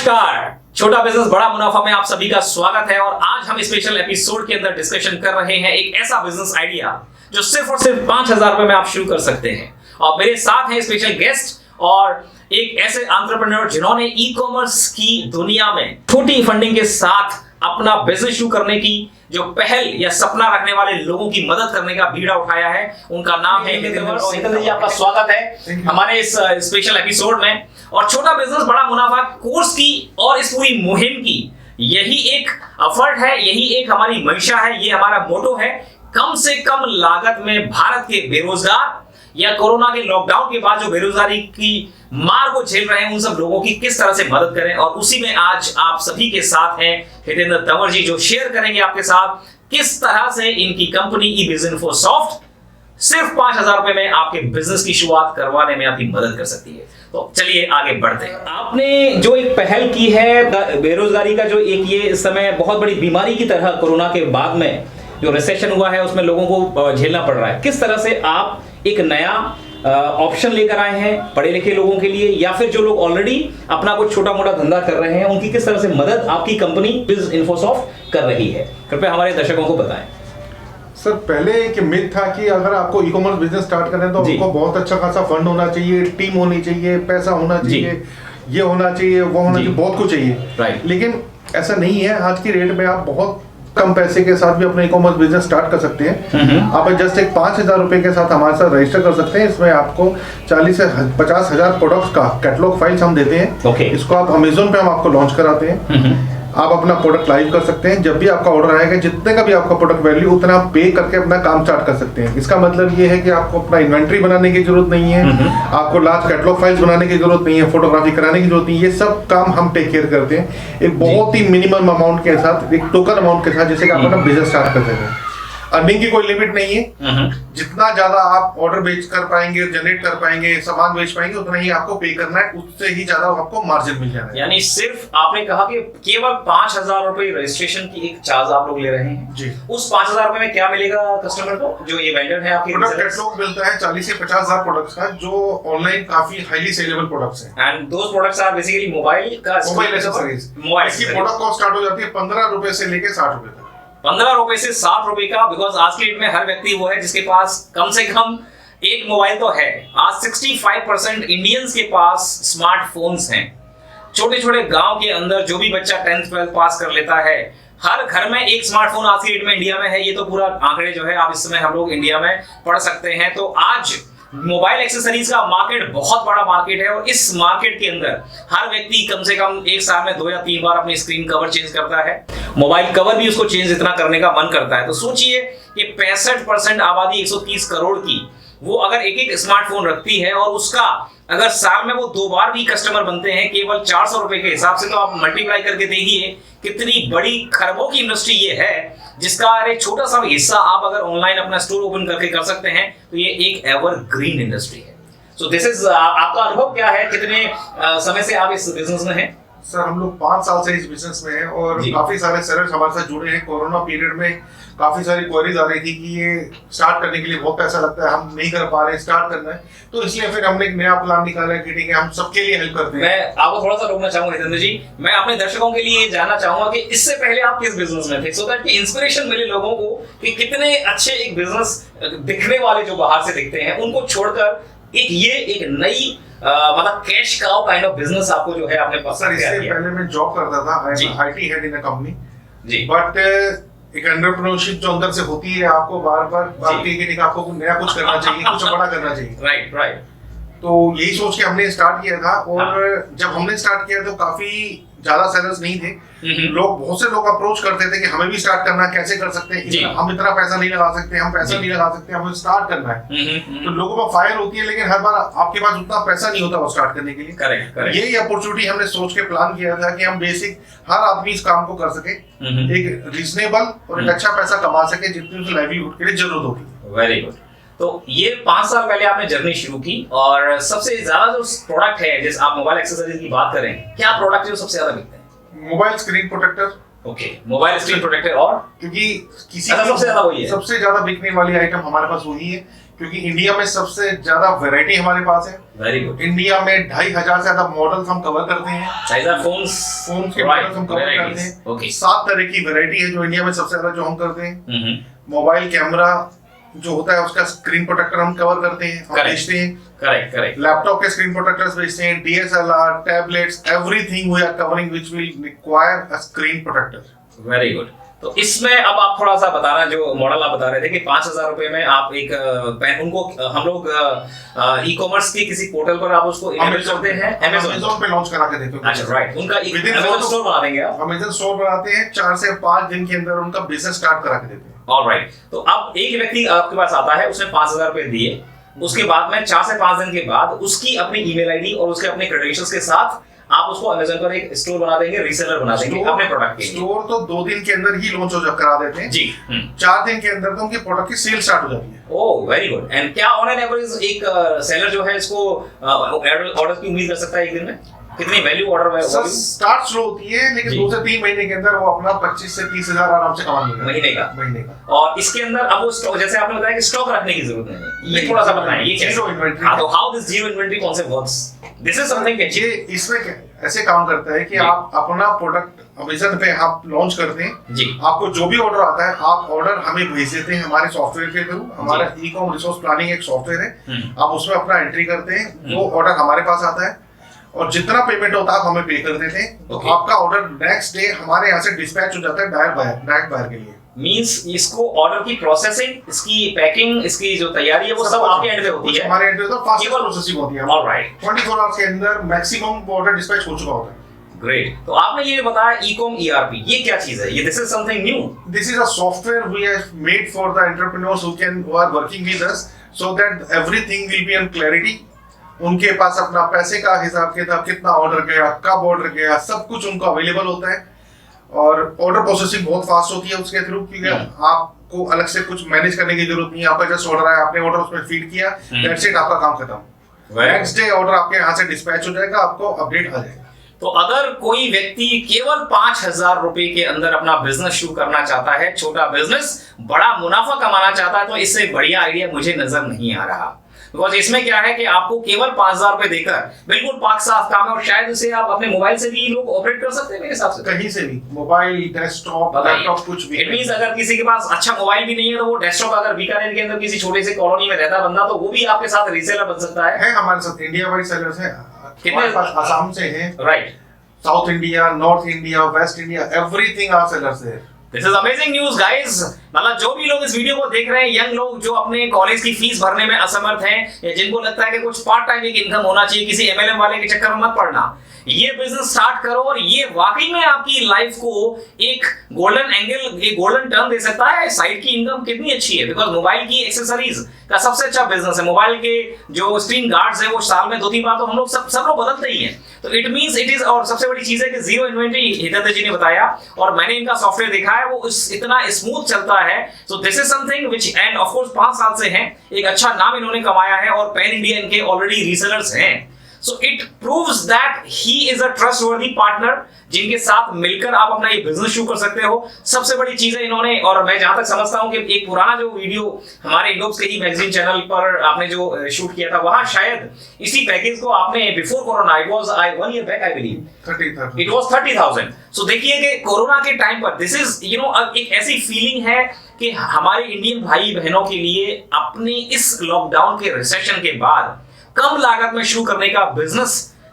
नमस्कार, छोटा बिजनेस बड़ा मुनाफा में आप सभी का स्वागत है। और आज हम स्पेशल एपिसोड के अंदर डिस्कशन कर रहे हैं एक ऐसा बिजनेस आइडिया जो सिर्फ और सिर्फ 5,000 रुपए में आप शुरू कर सकते हैं। और मेरे साथ हैं स्पेशल गेस्ट और एक ऐसे एंटरप्रेन्योर जिन्होंने ई कॉमर्स की दुनिया में छोटी फंडिंग के साथ अपना बिजनेस शुरू करने की जो पहल या सपना रखने वाले लोगों की मदद करने का बीड़ा उठाया है। उनका नाम है हितेंद्र जी। आपका स्वागत है हमारे इस स्पेशल एपिसोड में। और छोटा बिजनेस बड़ा मुनाफा कोर्स की और इस पूरी मुहिम की यही एक एफर्ट है, यही एक हमारी मंशा है, ये हमारा मोटो है। कम से कम लागत में भारत के बेरोजगार या कोरोना के लॉकडाउन के बाद जो बेरोजगारी की मार को झेल रहे हैं उन सब लोगों की किस तरह से मदद करें। और उसी में आज आप सभी के साथ हैं हितेंद्र तंवर जी, जो शेयर करेंगे आपके साथ किस तरह से इनकी कंपनी ecommerce सिर्फ 5,000 रुपए में आपके बिजनेस की शुरुआत करवाने में आपकी मदद कर सकती है। तो चलिए आगे बढ़ते हैं। आपने जो एक पहल की है बेरोजगारी का, जो एक ये इस समय बहुत बड़ी बीमारी की तरह कोरोना के बाद में जो रिसेशन हुआ है उसमें लोगों को झेलना पड़ रहा है, किस तरह से आप एक नया ऑप्शन लेकर आए हैं पढ़े लिखे लोगों के लिए, या फिर जो लोग ऑलरेडी अपना कुछ छोटा मोटा धंधा कर रहे हैं उनकी किस तरह से मदद आपकी कंपनी ecommerce कर रही है? कृपया हमारे दर्शकों को बताएं। सर, पहले एक मिथ था कि अगर आपको ई कॉमर्स बिजनेस स्टार्ट करना है तो आपको बहुत अच्छा खासा फंड होना चाहिए, टीम होनी चाहिए, पैसा होना चाहिए, ये होना चाहिए, वो होना चाहिए, बहुत कुछ चाहिए। लेकिन ऐसा नहीं है। आज की रेट में आप बहुत कम पैसे के साथ भी अपना ई कॉमर्स बिजनेस स्टार्ट कर सकते हैं। आप जस्ट एक 5,000 रुपए के साथ हमारे साथ रजिस्टर कर सकते हैं। इसमें आपको 40 से 50,000 प्रोडक्ट्स का कैटलॉग फाइल्स हम देते हैं। इसको आप अमेजोन पे हम आपको लॉन्च कराते हैं। आप अपना प्रोडक्ट लाइव कर सकते हैं। जब भी आपका ऑर्डर आएगा, जितने का भी आपका प्रोडक्ट वैल्यू, उतना आप पे करके अपना काम स्टार्ट कर सकते हैं। इसका मतलब ये है कि आपको अपना इन्वेंट्री बनाने की जरूरत नहीं है, आपको लार्ज कैटलॉग फाइल्स बनाने की जरूरत नहीं है, फोटोग्राफी कराने की जरूरत नहीं है। ये सब काम हम टेक केयर करते हैं एक बहुत ही मिनिमम अमाउंट के साथ, एक टोकन अमाउंट के साथ, जिससे कि आप अपना बिजनेस स्टार्ट कर सकें। अर्निंग की कोई लिमिट नहीं है। जितना ज्यादा आप ऑर्डर बेच कर पाएंगे, जनरेट कर पाएंगे, सामान बेच पाएंगे, उतना ही आपको पे करना है, उससे ही ज्यादा आपको मार्जिन मिल जाना है। यानी सिर्फ आपने कहा कि केवल 5,000 रुपए रजिस्ट्रेशन की एक चार्ज आप लोग ले रहे हैं जी। उस 5,000 रुपए में क्या मिलेगा कस्टमर को, जो ये वेंडर है आपके? प्रोडक्ट कैटलॉग मिलता है 40 से 50,000 प्रोडक्ट्स का, जो ऑनलाइन काफी हाईली सेलेबल प्रोडक्ट्स हैं। And those products are basically mobile accessories. इसकी प्रोडक्ट कॉस्ट स्टार्ट हो जाती है 15 रुपए से लेके 60 रुपए तक। 15 रुपए से 60 रुपए का, बिकॉज आज की डेट में हर व्यक्ति वो है जिसके पास कम से कम एक मोबाइल तो है। आज 65% इंडियंस के पास स्मार्टफोन्स हैं। छोटे छोटे गांव के अंदर जो भी बच्चा 10th 12th पास कर लेता है, हर घर में एक स्मार्टफोन आज की डेट में इंडिया में है। ये तो पूरा आंकड़े जो है आप इस समय हम लोग इंडिया में पढ़ सकते हैं। तो आज मोबाइल एक्सेसरीज का मार्केट बहुत बड़ा मार्केट है, और इस मार्केट के अंदर हर व्यक्ति कम से कम एक साल में 2 या 3 बार अपनी स्क्रीन कवर चेंज करता है। मोबाइल कवर भी उसको चेंज इतना करने का मन करता है। तो सोचिए कि 65% आबादी 130 करोड़ की वो अगर एक स्मार्टफोन रखती है, और उसका अगर साल में वो 2 बार भी कस्टमर बनते हैं केवल 400 रुपए के हिसाब से, तो आप मल्टीप्लाई करके देखिए कितनी बड़ी खरबों की इंडस्ट्री ये है, जिसका एक छोटा सा हिस्सा आप अगर ऑनलाइन अपना स्टोर ओपन करके कर सकते हैं तो ये एक एवरग्रीन इंडस्ट्री है। सो दिस इज आपका अनुभव क्या है, कितने समय से आप इस बिजनेस में हैं? सर, हम लोग 5 साल से इस बिजनेस में हैं, और काफी सारे सेलर्स हमारे साथ जुड़े हैं। कोरोना पीरियड में काफी सारी क्वेरीज आ रही थी कि ये स्टार्ट करने के लिए बहुत पैसा लगता है, हम नहीं कर पा रहे, स्टार्ट करना है। तो इसलिए फिर हमने एक नया प्लान निकाला है कि ठीक है, हम सबके लिए हेल्प करते हैं। मैं आपको थोड़ा सा रोकना चाहूंगा हितेंद्र जी। मैं अपने दर्शकों के लिए जानना चाहूंगा कि इससे पहले आप किस बिजनेस में थे, सो दैट कि इंस्पिरेशन मिले लोगों को कि कितने अच्छे एक बिजनेस दिखने वाले जो बाहर से दिखते हैं उनको छोड़कर एक नई मतलब cash cow kind of business आपको जो है आपने सर, इससे पहले मैं जॉब करता था, IT head in a company जी। बट एक एंटरप्रेन्योरशिप जो अंदर से होती है, आपको बार-बार आपको नया कुछ करना चाहिए, कुछ बड़ा करना चाहिए। राइट। तो यही सोच के हमने स्टार्ट किया था। और जब हमने स्टार्ट किया तो काफी ज्यादा सेलर्स नहीं थे। बहुत से लोग अप्रोच करते थे कि हमें भी स्टार्ट करना, कैसे कर सकते हैं, हम इतना पैसा नहीं लगा सकते, हम पैसा नहीं लगा सकते, हमें स्टार्ट करना है। तो लोगों को फायर होती है, लेकिन हर बार आपके पास उतना पैसा नहीं होता वो स्टार्ट करने के लिए। करेक्ट। यही अपॉर्चुनिटी हमने सोच के प्लान किया था कि हम बेसिक हर आदमी इस काम को कर सके, एक रीजनेबल और एक अच्छा पैसा कमा सके, जितनी उसकी लाइवलीहुड के लिए जरूरत होगी। Very good. तो ये 5 साल पहले आपने जर्नी शुरू की, और सबसे ज्यादा जो प्रोडक्ट है, जैसे आप मोबाइल एक्सेसरीज की बात करें, क्या प्रोडक्ट है जो सबसे ज्यादा बिकते हैं? Mobile screen protector. Okay, mobile screen protector. और क्योंकि सबसे ज्यादा वही है, सबसे ज्यादा बिकने वाली आइटम हमारे पास वही है, क्योंकि इंडिया में सबसे ज्यादा वैरायटी हमारे पास है। Very good. इंडिया में 2500 से ज्यादा मॉडल्स हम कवर करते हैं। फोन्स के मॉडल्स हम कवर करते हैं। 7 तरह की वैरायटी है जो इंडिया में सबसे ज्यादा जो हम करते हैं। मोबाइल कैमरा जो होता है उसका स्क्रीन प्रोटेक्टर हम कवर करते हैं, हम बेचते हैं। करेक्ट। लैपटॉप के स्क्रीन प्रोटेक्टर्स बेचते हैं, DSLR, tablets, everything we are covering which will require a screen protector. Very good. तो इसमें अब आप थोड़ा सा बताना, जो मॉडल आप बता रहे थे कि 5000 रुपए में आप एक पेन, उनको हम लोग ई कॉमर्स के किसी पोर्टल पर आप उसको इनेबल करते हैं, अमेज़न पे लॉन्च करा के देते हैं। अच्छा राइट, उनका अमेज़न स्टोर बना देंगे आप। अमेज़न स्टोर बनाते हैं, 4 से 5 दिन के अंदर उनका बिजनेस स्टार्ट करा के देते हैं। ऑलराइट। तो अब एक व्यक्ति आपके पास आता है, उसने 5000 रुपए दिए, उसके बाद में 4 से 5 दिन के बाद उसकी अपनी ईमेल आईडी और उसके अपने क्रेडेंशियल्स के साथ आप उसको अमेज़न पर एक स्टोर बना देंगे, रीसेलर बना देंगे अपने प्रोडक्ट के। स्टोर तो 2 दिन के अंदर ही लॉन्च हो करा देते हैं जी। 4 दिन के अंदर तो उनके प्रोडक्ट की सेल स्टार्ट हो जाती है। Oh very good. एंड क्या ऑन एन एवरेज एक सेलर जो है इसको ऑर्डर की उम्मीद कर सकता है एक दिन में? कितनी वैल्यू ऑर्डर स्टार्ट स्लो होती है, लेकिन 2 से 3 महीने के अंदर वो अपना 25 से 30 हजार आराम से कमा लेगा महीने का। और इसके अंदर अब वो स्टॉक, जैसे आपने बताया कि स्टॉक रखने की जरूरत नहीं है, ये थोड़ा सा बताएं ये कैसे? Zero inventory. हां, तो how this zero inventory concept works? This is something कि ये इसमें ऐसे काम करता है कि आप अपना प्रोडक्ट अमेज़न पे आप लॉन्च करते हैं जी। आपको जो भी ऑर्डर आता है आप ऑर्डर हमें भेज देते हैं हमारे सॉफ्टवेयर के थ्रू। हमारा ई-कॉम रिसोर्स प्लानिंग एक सॉफ्टवेयर है, आप उसमें अपना एंट्री करते हैं, वो ऑर्डर हमारे पास आता है और जितना पेमेंट होता है आप हमें पे कर देते हैं। तो आपका ऑर्डर नेक्स्ट डे हमारे यहाँ से डिस्पैच हो जाता है डायरेक्ट बायर के लिए। मींस इसको ऑर्डर की प्रोसेसिंग, इसकी पैकिंग, इसकी जो तैयारी है वो सब आपके एंड पे होती है। हमारे एंड पे तो फास्ट प्रोसेसिंग होती है। ऑलराइट। 24 आवर्स के अंदर मैक्सिमम ऑर्डर डिस्पैच हो चुका होता है। ग्रेट। तो आपने ये बताया ई-कॉम ERP, ये क्या चीज है? ये this is something new. This is a software we have made for the entrepreneurs who are working with us, so that everything will be in clarity. उनके पास अपना पैसे का हिसाब किताब, कितना ऑर्डर गया, कब ऑर्डर गया, सब कुछ उनको अवेलेबल होता है। और ऑर्डर प्रोसेसिंग बहुत फास्ट होती है उसके थ्रू, क्योंकि आपको अलग से कुछ मैनेज करने की जरूरत नहीं है। आपका जस्ट ऑर्डर आया, आपने ऑर्डर उसमें फीड किया, दैट्स इट, आपका काम खत्म। नेक्स्ट डे ऑर्डर आपके यहाँ से डिस्पैच हो जाएगा, आपको अपडेट आ जाएगा। तो अगर कोई व्यक्ति केवल 5000 रुपए के अंदर अपना बिजनेस शुरू करना चाहता है, छोटा बिजनेस, बड़ा मुनाफा कमाना चाहता है, तो इससे बढ़िया आइडिया मुझे नजर नहीं आ रहा। बिकॉज इसमें क्या है कि आपको केवल 5000 रुपए देकर बिल्कुल पाक साफ काम है, और शायद उसे आप अपने मोबाइल से भी लोग ऑपरेट कर सकते हैं मेरे हिसाब से। कहीं से भी, मोबाइल, डेस्कटॉप, लैपटॉप, कुछ भी। इट मींस अगर किसी के पास अच्छा मोबाइल भी नहीं है तो वो डेस्कटॉप, अगर बीकानेर के अंदर किसी छोटे से कॉलोनी में रहता है बंदा, तो वो भी आपके साथ रीसेलर बन सकता है। हमारे साथ इंडिया वाइड सेलर्स हैं, कितने? असम से हैं, right, South India, North India, West India, everything our sellers there. This is amazing news guys. मतलब जो भी लोग इस वीडियो को देख रहे हैं, यंग लोग जो अपने कॉलेज की फीस भरने में असमर्थ हैं, या जिनको लगता है कि कुछ पार्ट टाइम एक इनकम होना चाहिए, किसी MLM वाले के चक्कर में मत पड़ना, ये बिजनेस स्टार्ट करो और ये वाकई में आपकी लाइफ को एक गोल्डन एंगल, एक गोल्डन टर्न दे सकता है। साइड की इनकम कितनी अच्छी है, बिकॉज मोबाइल की एक्सेसरीज का सबसे अच्छा बिजनेस है। मोबाइल के जो स्क्रीन गार्ड्स है वो साल में 2-3 बार तो हम लोग सब लोग बदलते ही हैं। तो इट मींस इट इज, और सबसे बड़ी चीज है कि जीरो इन्वेंटरी, हिदत जी ने बताया और मैंने इनका सॉफ्टवेयर देखा है, वो इतना स्मूथ चलता है। So this is something which, end of course 5 साल से हैं, एक अच्छा नाम इन्होंने कमाया है और पैन इंडिया इनके ऑलरेडी रीसेलर्स हैं। So it proves that he is a trustworthy partner, जिनके साथ मिलकर आप अपना ये बिजनेस शुरू कर सकते हो। सबसे बड़ी चीज है इन्होंने, और मैं जहां तक समझता हूं कि एक पुराना जो वीडियो हमारे इंडोप्स के ही मैगजीन चैनल पर आपने जो शूट किया था, वहां शायद इसी पैकेज को आपने before corona, it was 1 year back I believe, 30,000, it was 30,000। सो देखिए कि कोरोना के टाइम पर दिस इज एक ऐसी फीलिंग है कि हमारे इंडियन भाई बहनों के लिए अपने इस लॉकडाउन के रिसेशन के बाद कम लागत में शुरू करने का बिजनेस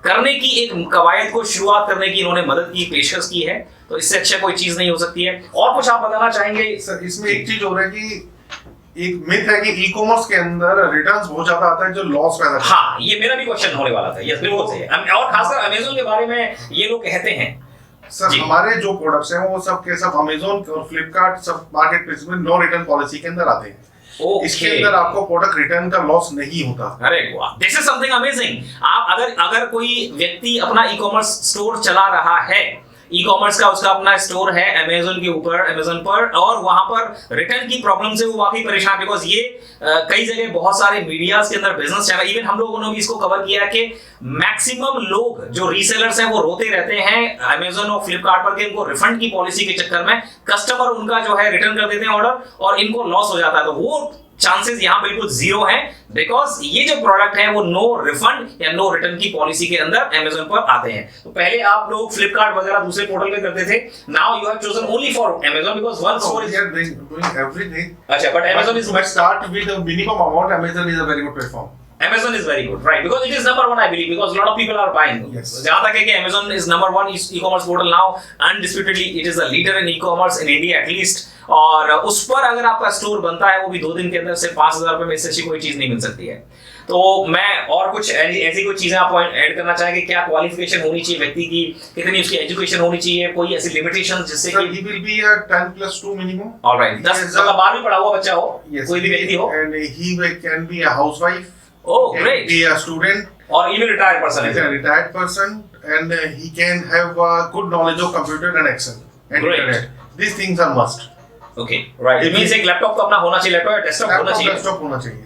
करने की एक कवायद को शुरुआत करने की इन्होंने मदद की, पेशकश की है। तो इससे अच्छा कोई चीज नहीं हो सकती है। और कुछ आप बताना चाहेंगे? सर इसमें एक चीज हो रहा है कि एक मिथ है कि ई-कॉमर्स के अंदर रिटर्न्स बहुत ज्यादा आता है जो लॉस पैदा करता है। हाँ, ये मेरा भी क्वेश्चन होने वाला था। यस, बिल्कुल सही है। और खासकर अमेज़न के बारे में ये लोग कहते हैं। सर हमारे जो प्रोडक्ट्स हैं वो सब के सब अमेज़न और फ्लिपकार्ट सब मार्केट प्लेस में नो रिटर्न पॉलिसी के अंदर आते हैं। इसके अंदर आपको प्रोडक्ट रिटर्न का लॉस नहीं होता। अरे वाह, दिस इज समथिंग अमेजिंग। आप अगर कोई व्यक्ति अपना ई-कॉमर्स स्टोर चला रहा है, ई-कॉमर्स का उसका अपना स्टोर है अमेज़न के ऊपर, अमेज़न पर, और वहां पर रिटर्न की प्रॉब्लम से वो वाकई परेशान, बिकॉज ये कई जगह बहुत सारे मीडियाज के अंदर बिजनेस चैनल, इवन हम लोगों ने भी इसको कवर किया कि मैक्सिमम लोग जो रीसेलर्स हैं वो रोते रहते हैं अमेज़न और फ्लिपकार्ट पर कि इनको रिफंड की पॉलिसी के चक्कर में कस्टमर उनका जो है रिटर्न कर देते हैं ऑर्डर और इनको लॉस हो जाता है। तो वो चांसेस यहाँ बिल्कुल जीरो हैं, बिकॉज ये जो प्रोडक्ट है वो नो रिफंड या नो रिटर्न की पॉलिसी के अंदर Amazon पर आते हैं। तो पहले आप लोग फ्लिपकार्ट वगैरह दूसरे पोर्टल पे करते थे, now you have chosen only for Amazon because one store is doing everything. अच्छा, but Amazon is But start with a minimum amount. Amazon is a very good platform. Amazon is very good, right? Because it is number one, I believe, because a lot of people are buying. Yes. जहाँ तक है कि Amazon is number one e-commerce portal now, undisputedly it is the leader in e-commerce in India at least. और उस पर अगर आपका store बनता है वो भी 2 दिन के अंदर सिर्फ 5,000 रुपए में इससे अच्छी कोई चीज नहीं मिल सकती है। तो मैं और कुछ ऐसी कोई चीजें आप ऐड करना चाहेंगे? क्या क्वालिफिकेशन होनी चाहिए व्यक्ति की, कितनी उसकी एजुकेशन होनी चाहिए, कोई ऐसी लिमिटेशन जिससे कि he will be a 10+2 minimum. Alright, 10 मतलब 12वीं पढ़ा हुआ बच्चा हो, कोई भी व्यक्ति हो, and he can be a housewife. Oh, great. Be a student. or even retired person. He's a retired person and he can have a good knowledge of computer and Excel and Great. internet. These things are must. Okay, right. It means एक laptop तो अपना होना चाहिए, laptop या desktop होना चाहिए। Desktop होना चाहिए।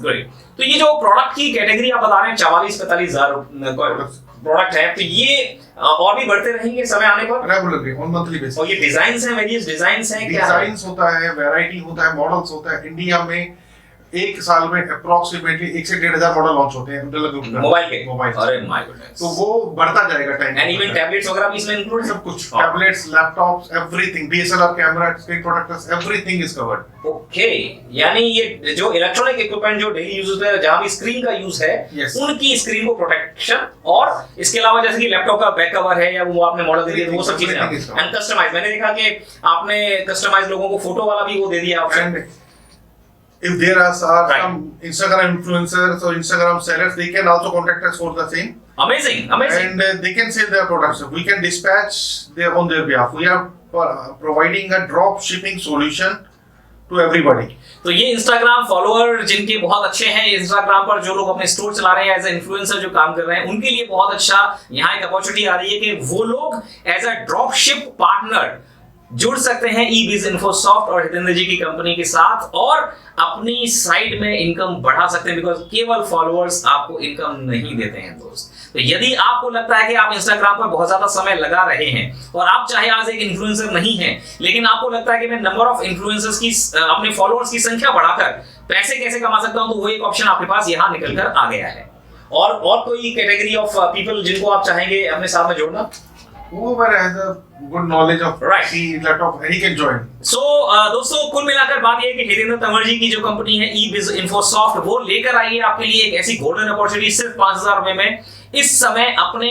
Great. तो ये जो प्रोडक्ट की कैटेगरी आप बता रहे हैं 44-45 हजार प्रोडक्ट है, तो ये और भी बढ़ते रहेंगे समय आने पर रेगुलरली ऑन मंथली बेसिस। और ये डिजाइन्स हैं, वेरियस डिजाइन्स हैं, क्या डिजाइन्स होता है, वैरायटी होता है, मॉडल्स होता है। इंडिया में एक साल में अप्रोक्सीमेटली 1 से 1,500 मॉडल लॉन्च होते हैं मोबाइल के। अरे माय गॉडनेस, तो वो बढ़ता जाएगा टाइम। एंड इवन टैबलेट्स वगैरह भी इसमें इंक्लूड है, सब कुछ, tablets, laptops, everything, DSLR camera, screen protectors, everything is covered. Okay, यानी ये जो इलेक्ट्रॉनिक इक्विपमेंट जो डेली यूज होता है, जहां भी स्क्रीन का यूज है, उनकी स्क्रीन को प्रोटेक्शन, और इसके अलावा जैसे कि लैपटॉप का बैक कवर है या वो आपने मॉडल दे दिया, वो सब चीजें। एंड कस्टमाइज, मैंने देखा कि आपने कस्टमाइज लोगों को फोटो वाला भी वो दे दिया option. If there are some Instagram influencers or Instagram sellers, they can also contact us for the same. Amazing. And they can sell their products. We can dispatch on their behalf. We are providing a drop shipping solution to everybody. तो ये Instagram follower जिनके बहुत अच्छे हैं, Instagram पर जो लोग अपने स्टोर चला रहे हैं एज ए इन्फ्लुएंसर जो काम कर रहे हैं, उनके लिए बहुत अच्छा यहाँ एक अपॉर्चुनिटी आ रही है कि वो लोग as a drop ship partner जुड़ सकते हैं ई-बिज इन्फोसॉफ्ट और हितेंद्र जी की कंपनी के साथ और अपनी साइट में इनकम बढ़ा सकते हैं, बिकॉज केवल फॉलोअर्स आपको इनकम नहीं देते हैं दोस्त। तो यदि आपको लगता है कि आप इंस्टाग्राम पर बहुत ज्यादा समय लगा रहे हैं और आप चाहे आज एक इन्फ्लुएंसर नहीं हैं, लेकिन आपको लगता है कि मैं नंबर ऑफ इन्फ्लुएंसर्स की, अपने फॉलोअर्स की संख्या बढ़ाकर पैसे कैसे कमा सकता हूं, तो वो एक ऑप्शन आपके पास यहाँ निकल कर आ गया है। और कोई कैटेगरी ऑफ पीपल जिनको आप चाहेंगे अपने साथ में जोड़ना? Whoever has a good knowledge of laptop, he can join. So, दोस्तों कुल मिलाकर बात ये है कि हितेंद्र तंवर जी की जो कंपनी है ई-बिज इन्फोसॉफ्ट, वो लेकर आई है आपके लिए एक ऐसी गोल्डन अपॉर्चुनिटी सिर्फ 5,000 रुपए में। इस समय अपने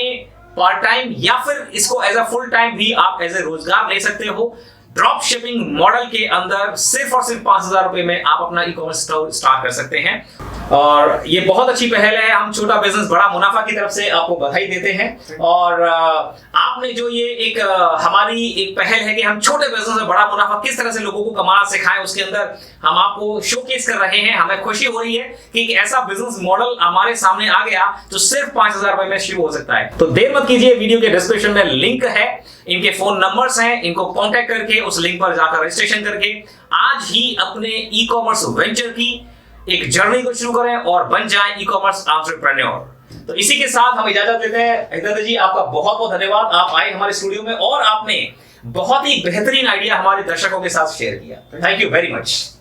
पार्ट टाइम या फिर इसको एज अ फुल टाइम भी आप एज ए रोजगार ले सकते हो। ड्रॉप शिपिंग मॉडल के अंदर सिर्फ और सिर्फ 5,000 रुपए में आप अपना ई-कॉमर्स स्टोर स्टार्ट कर सकते हैं और ये बहुत अच्छी पहल है। हम छोटा बिजनेस बड़ा मुनाफा की तरफ से आपको बधाई देते हैं और आपने जो ये एक हमारी एक पहल है कि हम छोटे बिजनेस में बड़ा मुनाफा किस तरह से लोगों को कमाना सिखाएं, उसके अंदर हम आपको शोकेस कर रहे हैं। हमें खुशी हो रही है कि एक ऐसा बिजनेस मॉडल हमारे सामने आ गया जो सिर्फ 5,000 रुपए में शुरू हो सकता है। तो देर मत कीजिए, वीडियो के डिस्क्रिप्शन में लिंक है, इनके फोन नंबर्स हैं, इनको कांटेक्ट करके उस लिंक पर जाकर रजिस्ट्रेशन करके आज ही अपने ई-कॉमर्स वेंचर की एक जर्नी को शुरू करें और बन जाएं ई-कॉमर्स एंटरप्रेन्योर। तो इसी के साथ हम इजाजत लेते हैं। हितेंद्र जी, आपका बहुत बहुत धन्यवाद, आप आए हमारे स्टूडियो में और आपने बहुत ही बेहतरीन आइडिया हमारे दर्शकों के साथ शेयर किया। Thank you very much.